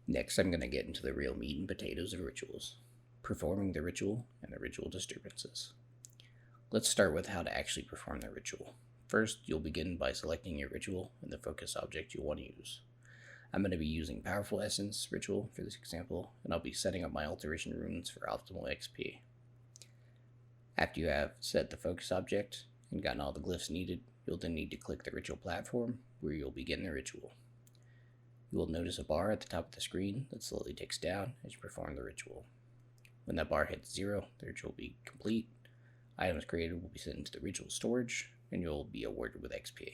Next, I'm going to get into the real meat and potatoes of rituals, performing the ritual and the ritual disturbances. Let's start with how to actually perform the ritual. First, you'll begin by selecting your ritual and the focus object you want to use. I'm going to be using Powerful Essence Ritual for this example, and I'll be setting up my alteration runes for optimal XP. After you have set the focus object and gotten all the glyphs needed, you'll then need to click the ritual platform where you'll begin the ritual. You will notice a bar at the top of the screen that slowly ticks down as you perform the ritual. When that bar hits 0, the ritual will be complete. Items created will be sent into the ritual storage, and you'll be awarded with XP.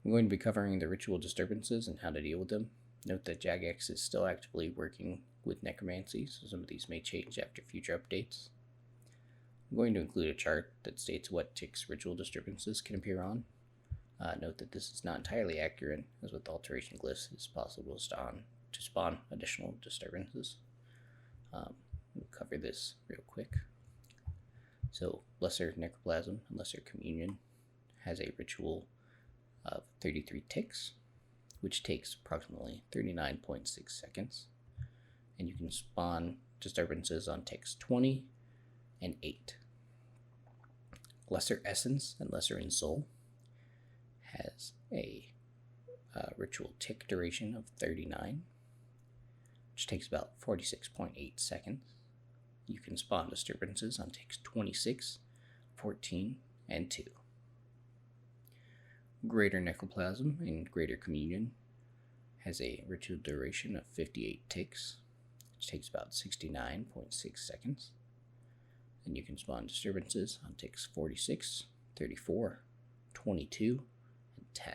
I'm going to be covering the ritual disturbances and how to deal with them. Note that Jagex is still actively working with Necromancy, so some of these may change after future updates. I'm going to include a chart that states what ticks ritual disturbances can appear on. Note that this is not entirely accurate, as with alteration glyphs it is possible to spawn additional disturbances. We'll cover this real quick. So, Lesser Necroplasm and Lesser Communion has a ritual of 33 ticks, which takes approximately 39.6 seconds. And you can spawn disturbances on ticks 20 and 8. Lesser Essence and Lesser in Soul has a ritual tick duration of 39, which takes about 46.8 seconds. You can spawn disturbances on ticks 26, 14, and 2. Greater Necroplasm and Greater Communion has a ritual duration of 58 ticks, which takes about 69.6 seconds. And you can spawn disturbances on ticks 46, 34, 22, and 10.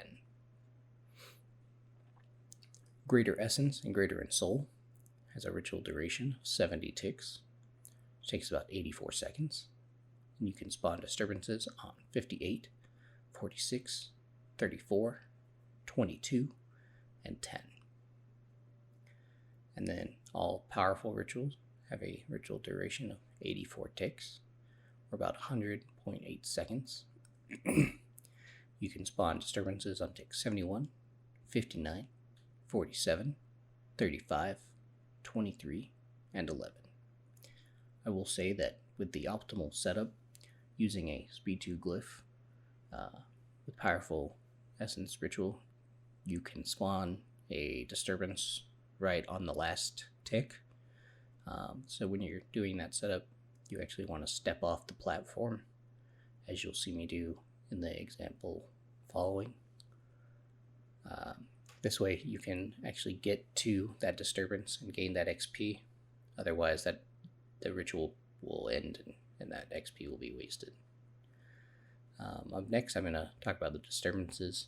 Greater Essence and Greater in Soul has a ritual duration of 70 ticks, which takes about 84 seconds. And you can spawn disturbances on 58, 46, 34, 22, and 10. And then all powerful rituals have a ritual duration of 84 ticks, or about 100.8 seconds. You can spawn disturbances on ticks 71, 59, 47, 35, 23, and 11. I will say that with the optimal setup, using a Speed 2 glyph with Powerful Essence Ritual, you can spawn a disturbance right on the last tick. So when you're doing that setup, you actually want to step off the platform, as you'll see me do in the example following. This way you can actually get to that disturbance and gain that XP. Otherwise, the ritual will end and that XP will be wasted. Up next, I'm going to talk about the disturbances.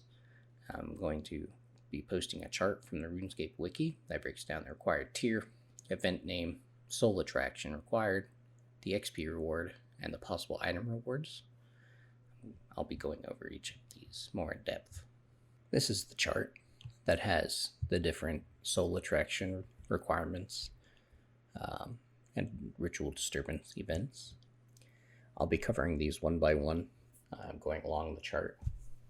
I'm going to be posting a chart from the RuneScape wiki that breaks down the required tier, event name, soul attraction required, the XP reward, and the possible item rewards. I'll be going over each of these more in depth. This is the chart that has the different soul attraction requirements and ritual disturbance events. I'll be covering these one by one, going along the chart,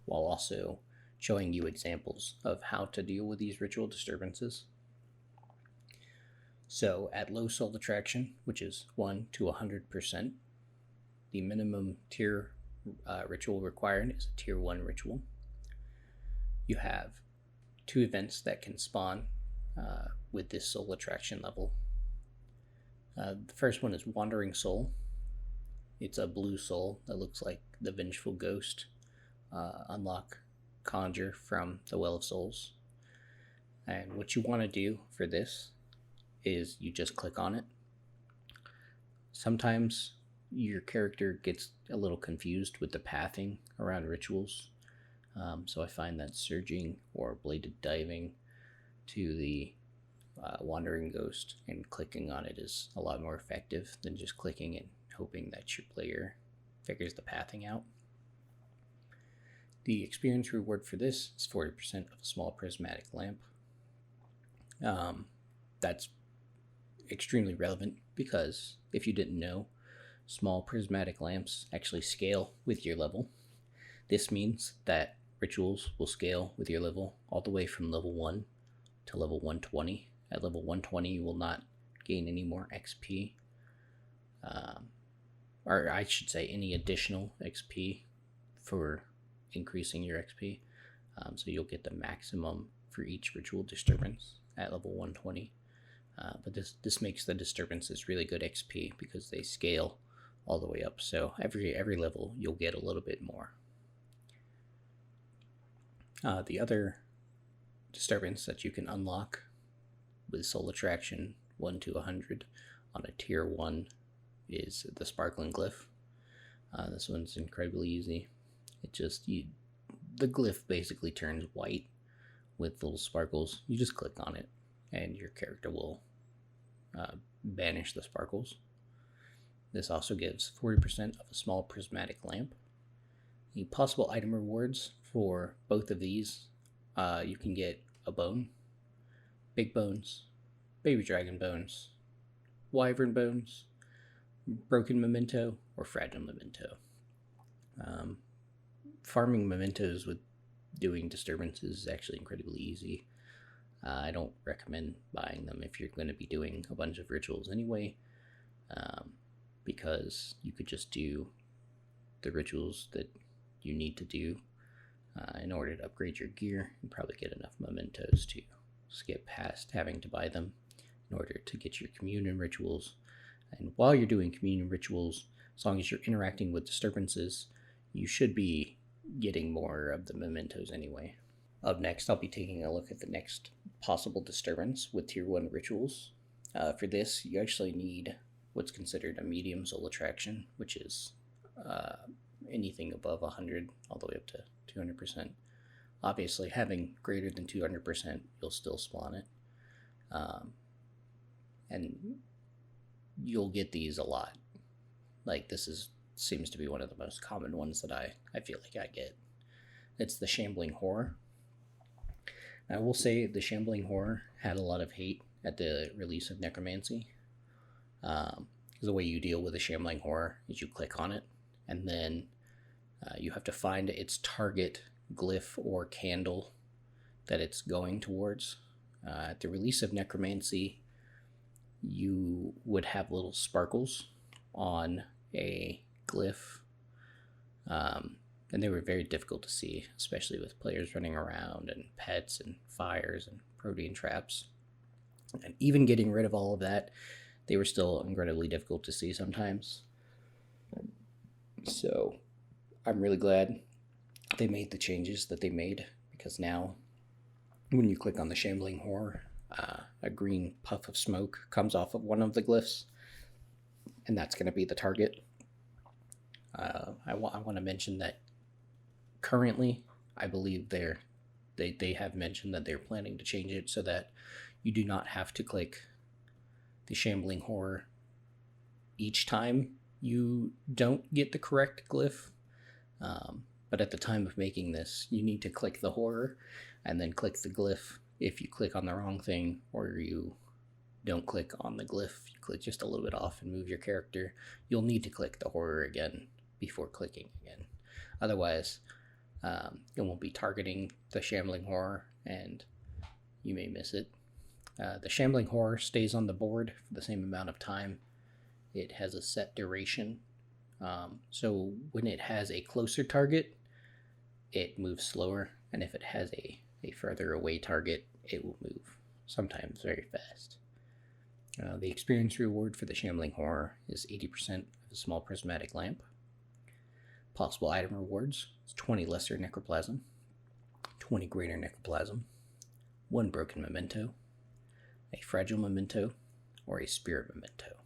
while also showing you examples of how to deal with these ritual disturbances. So at low soul attraction, which is 1 to 100%, the minimum tier ritual required is a tier 1 ritual. You have 2 events that can spawn with this soul attraction level. The first one is Wandering Soul. It's a blue soul that looks like the Vengeful Ghost. Unlock Conjure from the Well of Souls. And what you want to do for this is you just click on it. Sometimes your character gets a little confused with the pathing around rituals. So I find that surging or bladed diving to the Wandering Ghost and clicking on it is a lot more effective than just clicking and hoping that your player figures the pathing out. The experience reward for this is 40% of a small prismatic lamp. That's extremely relevant because if you didn't know, small prismatic lamps actually scale with your level. This means that rituals will scale with your level all the way from level 1 to level 120 At level 120, you will not gain any more XP. Or I should say any additional XP for increasing your XP. So you'll get the maximum for each ritual disturbance at level 120. But this makes the disturbances really good XP because they scale all the way up. So every level you'll get a little bit more. The other disturbance that you can unlock with Soul Attraction 1 to 100 on a tier 1 is the Sparkling Glyph. This one's incredibly easy. The glyph basically turns white with little sparkles. You just click on it and your character will banish the sparkles. This also gives 40% of a small prismatic lamp. The possible item rewards for both of these, you can get a bone, big bones, baby dragon bones, wyvern bones, broken memento, or fragile memento. Farming mementos with doing disturbances is actually incredibly easy. I don't recommend buying them if you're going to be doing a bunch of rituals anyway, because you could just do the rituals that you need to do in order to upgrade your gear and probably get enough mementos to skip past having to buy them in order to get your communion rituals. And while you're doing communion rituals, as long as you're interacting with disturbances, you should be getting more of the mementos anyway. Up next, I'll be taking a look at the next possible disturbance with tier 1 rituals. For this, you actually need what's considered a medium soul attraction, which is anything above 100 all the way up to 200%. Obviously, having greater than 200%, you'll still spawn it. And you'll get these a lot. Like, seems to be one of the most common ones that I feel like I get. It's the Shambling Horror. I will say the Shambling Horror had a lot of hate at the release of Necromancy. The way you deal with a Shambling Horror is you click on it, and then you have to find its target glyph or candle that it's going towards. At the release of Necromancy, you would have little sparkles on a glyph, and they were very difficult to see, especially with players running around and pets and fires and protean traps. And even getting rid of all of that, they were still incredibly difficult to see sometimes. So I'm really glad they made the changes that they made, because now when you click on the Shambling Horror, a green puff of smoke comes off of one of the glyphs, and that's going to be the target. I want to mention that currently, I believe they have mentioned that they're planning to change it so that you do not have to click the Shambling Horror each time you don't get the correct glyph. But at the time of making this, you need to click the horror and then click the glyph. If you click on the wrong thing, or you don't click on the glyph, you click just a little bit off and move your character, you'll need to click the horror again before clicking again. Otherwise, it won't be targeting the Shambling Horror, and you may miss it. The Shambling Horror stays on the board for the same amount of time. It has a set duration. So when it has a closer target, it moves slower, and if it has a further away target, it will move, sometimes very fast. The experience reward for the Shambling Horror is 80% of a small prismatic lamp. Possible item rewards is 20 lesser necroplasm, 20 greater necroplasm, 1 broken memento, a fragile memento, or a spirit memento.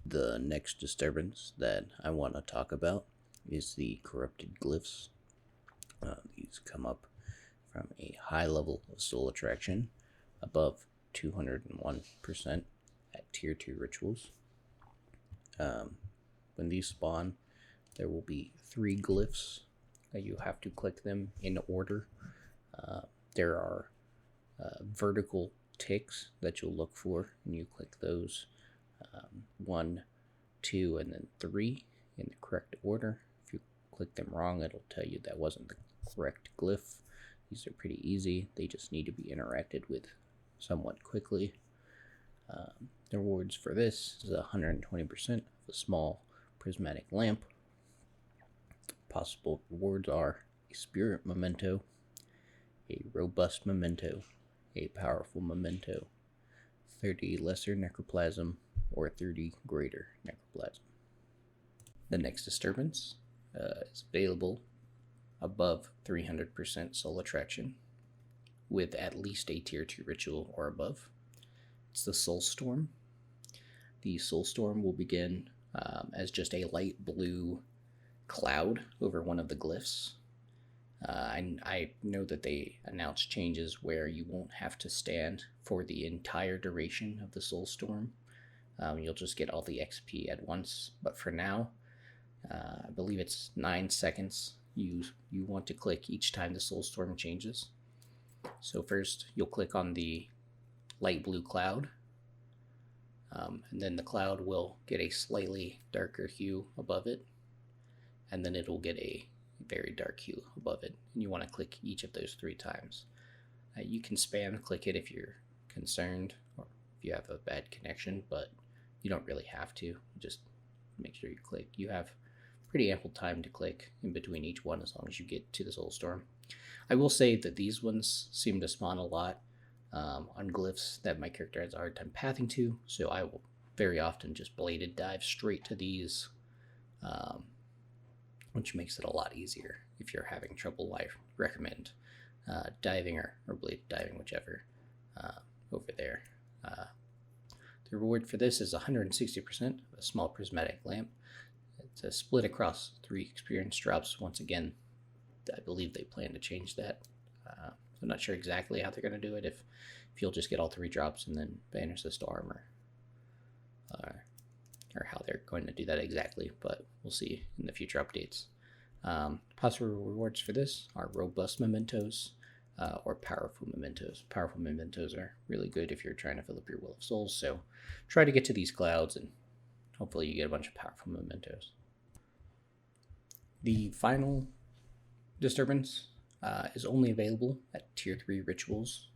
The next disturbance that I want to talk about is the corrupted glyphs. These come up from a high level of soul attraction, above 201% at tier 2 rituals. When these spawn, there will be 3 glyphs that you have to click them in order. There are vertical ticks that you'll look for, and you click those 1, 2, and then 3 in the correct order. If you click them wrong, it'll tell you that wasn't the correct glyph. These are pretty easy. They just need to be interacted with somewhat quickly. The rewards for this is 120% of a small prismatic lamp. Possible rewards are a spirit memento, a robust memento, a powerful memento, 30 lesser necroplasm, or 30 greater necroplasm. The next disturbance is available above 300% soul attraction with at least a tier 2 ritual or above. It's the Soul Storm. The Soul Storm will begin as just a light blue cloud over one of the glyphs. I know that they announced changes where you won't have to stand for the entire duration of the Soul Storm. You'll just get all the XP at once. But for now, I believe it's 9 seconds you want to click each time the Soul Storm changes. So first, you'll click on the light blue cloud, and then the cloud will get a slightly darker hue above it, and then it'll get a very dark hue above it. And you want to click each of those 3 times. You can spam click it if you're concerned or if you have a bad connection, but you don't really have to. Just make sure you click. You have pretty ample time to click in between each one as long as you get to the Soul Storm. I will say that these ones seem to spawn a lot on glyphs that my character has a hard time pathing to, so I will very often just bladed dive straight to these, which makes it a lot easier. If you're having trouble, I recommend diving or bladed diving, whichever, over there. The reward for this is 160% of a small prismatic lamp. It's a split across 3 experience drops. Once again, I believe they plan to change that. I'm not sure exactly how they're going to do it, if you'll just get all 3 drops and then banish the storm, or how they're going to do that exactly, but we'll see in the future updates. Possible rewards for this are robust mementos or powerful mementos. Powerful mementos are really good if you're trying to fill up your Will of Souls, so try to get to these clouds and hopefully you get a bunch of powerful mementos. The final disturbance is only available at tier 3 rituals,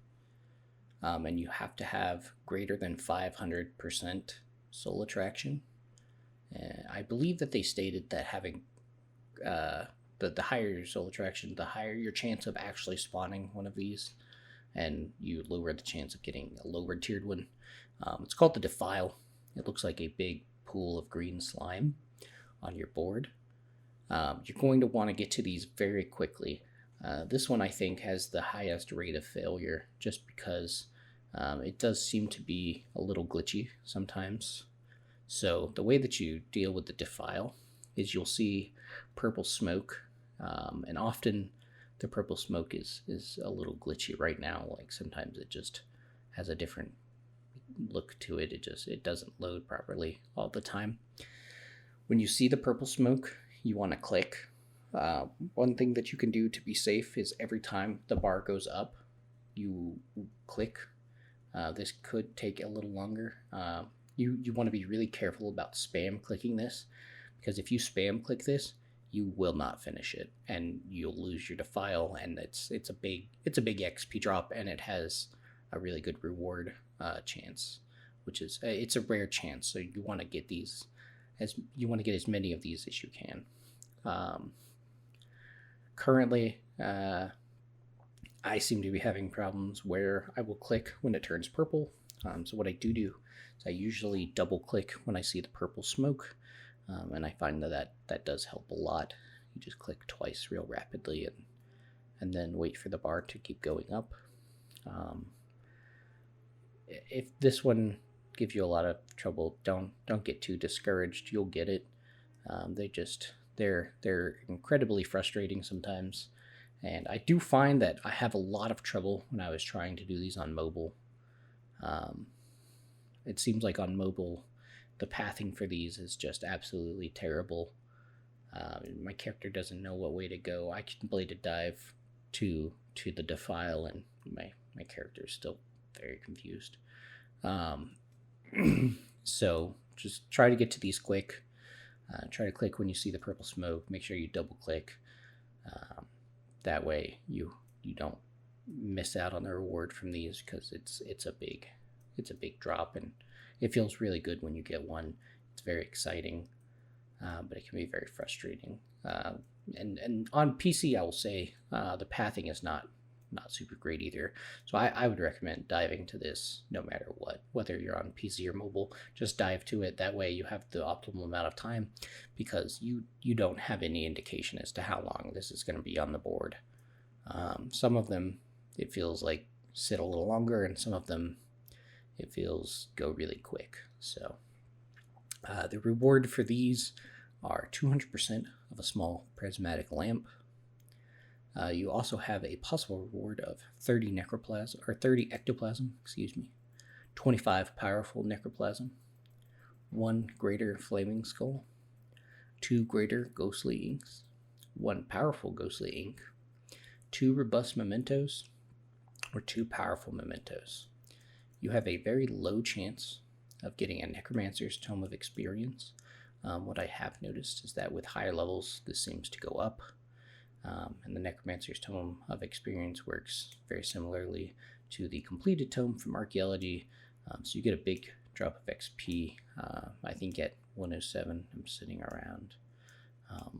and you have to have greater than 500% soul attraction. I believe that they stated that having the higher your soul attraction, the higher your chance of actually spawning one of these, and you lower the chance of getting a lower tiered one. It's called the Defile. It looks like a big pool of green slime on your board. You're going to want to get to these very quickly. This one I think has the highest rate of failure just because it does seem to be a little glitchy sometimes. So the way that you deal with the Defile is you'll see purple smoke, and often the purple smoke is a little glitchy right now. Like sometimes it just has a different look to it. It doesn't load properly all the time. When you see the purple smoke, you want to click. One thing that you can do to be safe is every time the bar goes up, you click. This could take a little longer. You want to be really careful about spam clicking this, because if you spam click this, you will not finish it and you'll lose your Defile, and it's a big XP drop, and it has a really good reward chance, which is it's a rare chance, so you want to get as many of these as you can. Currently, I seem to be having problems where I will click when it turns purple. So what I do is I usually double click when I see the purple smoke, and I find that does help a lot. You just click twice real rapidly and then wait for the bar to keep going up. If this one gives you a lot of trouble, don't get too discouraged. You'll get it. They're incredibly frustrating sometimes, and I do find that I have a lot of trouble when I was trying to do these on mobile. It seems like on mobile, the pathing for these is just absolutely terrible. My character doesn't know what way to go. I can bladed dive to the Defile, and my character is still very confused. So just try to get to these quick. Try to click when you see the purple smoke. Make sure you double click. That way you don't miss out on the reward from these, because it's a big it's a big drop, and it feels really good when you get one. It's very exciting, but it can be very frustrating. And on PC, I will say the pathing is not super great either. So I would recommend diving to this no matter what, whether you're on PC or mobile. Just dive to it. That way you have the optimal amount of time, because you don't have any indication as to how long this is going to be on the board. Some of them it feels like sit a little longer, and some of them it feels go really quick. So the reward for these are 200% of a small prismatic lamp. You also have a possible reward of 30 necroplasm, or 30 ectoplasm, 25 powerful necroplasm, 1 greater flaming skull, 2 greater ghostly inks, 1 powerful ghostly ink, 2 robust mementos, or 2 powerful mementos. You have a very low chance of getting a Necromancer's Tome of Experience. What I have noticed is that with higher levels, this seems to go up. And the Necromancer's Tome of Experience works very similarly to the completed tome from Archaeology. So you get a big drop of XP. I think at 107, I'm sitting around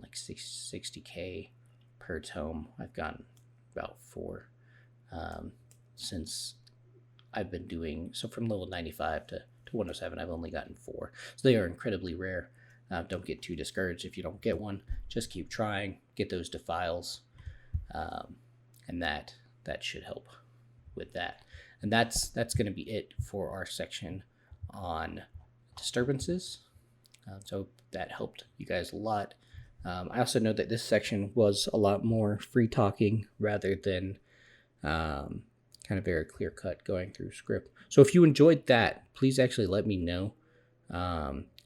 like 60k per tome. I've gotten about 4 since I've been doing, so from level 95 to 107, I've only gotten 4. So they are incredibly rare. Don't get too discouraged if you don't get one. Just keep trying, get those defiles, and that should help with that. And that's going to be it for our section on disturbances. So that helped you guys a lot. I also know that this section was a lot more free talking rather than kind of very clear cut going through script. So if you enjoyed that, please actually let me know.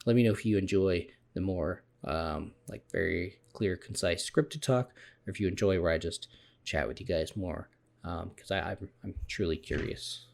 Let me know if you enjoy the more like very clear, concise scripted talk, or if you enjoy where I just chat with you guys more, because I'm truly curious.